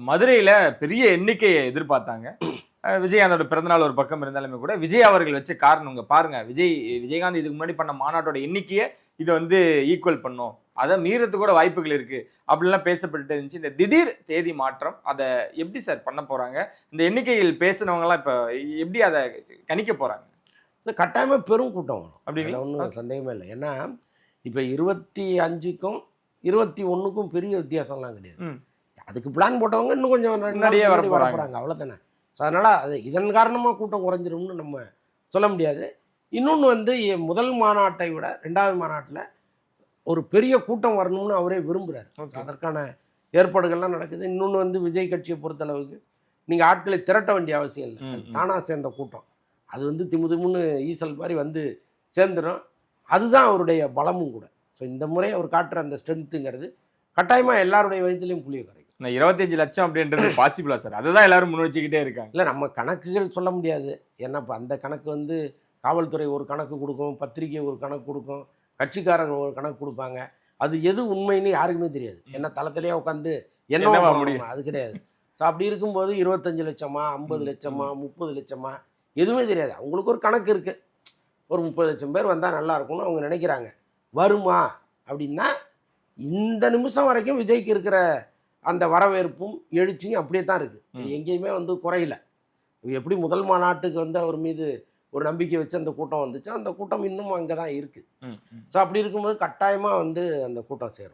மதுரையில பெரிய எண்ணிக்கையை எதிர்பார்த்தாங்க. விஜயகாந்தோட பிறந்தநாள் ஒரு பக்கம் இருந்தாலுமே கூட, விஜய் அவர்கள் வச்ச காரணம் இங்க பாருங்க. விஜயகாந்த் இதுக்கு முன்னாடி பண்ண மாநாட்டோட எண்ணிக்கைய இது வந்து ஈக்குவல் பண்ணும். அத மீறதுக்கு கூட வாய்ப்புகள் இருக்கு. அப்படிலாம் பேசப்பட்டுட்டு இருந்துச்சு. இந்த திடீர் தேதி மாற்றம், அத எப்படி சார் பண்ண போறாங்க? இந்த எண்ணிக்கையில் பேசினவங்கலாம் இப்ப எப்படி அத கணிக்க போறாங்க? இது கட்டாயமா பெரும் கூட்டம் வரும். அப்படிங்களா? அதுல ஒண்ணும் சந்தேகமே இல்ல. ஏன்னா, இப்ப 25க்கும் 21க்கும் பெரிய வித்தியாசம்லாம் கிடையாது. ம். அதுக்கு பிளான் போட்டவங்க இன்னும் கொஞ்சம் 2 நாள் முன்னாடியே முன்னாடி வரப்போறாங்க. வரப்போறாங்க. அவ்வளவுதானே. ஸோ அதனால அது இதன் காரணமா கூட்டம் குறைஞ்சிரும்னு நம்ம சொல்ல முடியாது. இன்னொன்னு வந்து முதல் மாநாட்டை விட 2வது மாநாட்டுல ஒரு பெரிய கூட்டம் வரணும்னு அவரே விரும்புறாரு. So okay. அதற்கான ஏற்பாடுகள்லாம் நடக்குது. இன்னொன்னு வந்து விஜய் கட்சியை பொறுத்தளவுக்கு நீங்க ஆட்களை திரட்ட வேண்டிய அவசியம் இல்ல. அது தானா சேர்ந்த கூட்டம். அது வந்து திமுன்னு ஈசல் மாதிரி வந்து சேர்ந்துடும். அதுதான் அவருடைய பலமும் கூட. ஸோ இந்த முறை அவர் காட்டுற அந்த ஸ்ட்ரென்த்துங்கிறது கட்டாயமா எல்லாருடைய வயதிலையும் புளிய கரைக்கும். இந்த 25 லட்சம் அப்படின்றது பாசிபிளா சார்? அதுதான் எல்லாரும் முன் வச்சுக்கிட்டே இருக்காங்க. இல்லை நம்ம கணக்குகள் சொல்ல முடியாது. ஏன்னா இப்போ அந்த கணக்கு வந்து காவல்துறை ஒரு கணக்கு கொடுக்கும், பத்திரிகை ஒரு கணக்கு கொடுக்கும், கட்சிக்காரங்க ஒரு கணக்கு கொடுப்பாங்க. அது எது உண்மைன்னு யாருக்குமே தெரியாது. ஏன்னா தளத்திலேயே உட்காந்து என்னவா என்னவா முடியும்? முடியும் அது கிடையாது. ஸோ அப்படி இருக்கும்போது 25 லட்சமா 50 லட்சமா 30 லட்சமா எதுவுமே தெரியாது. அவங்களுக்கு ஒரு கணக்கு இருக்கு. ஒரு 30 லட்சம் பேர் வந்தால் நல்லா இருக்கும்னு அவங்க நினைக்கிறாங்க. வருமா அப்படின்னா இந்த நிமிஷம் வரைக்கும் விஜய்க்கு இருக்கிற அந்த வரவேற்பும் எழுச்சியும் அப்படியே தான் இருக்குது. இது எங்கேயுமே வந்து குறையல. எப்படி முதல் மாநாட்டுக்கு வந்து அவர் மீது ஒரு நம்பிக்கை வச்சு அந்த கூட்டம் வந்துச்சு, அந்த கூட்டம் இன்னும் அங்கே தான் இருக்குது. ஸோ அப்படி இருக்கும்போது கட்டாயமாக வந்து அந்த கூட்டம் சேரும்.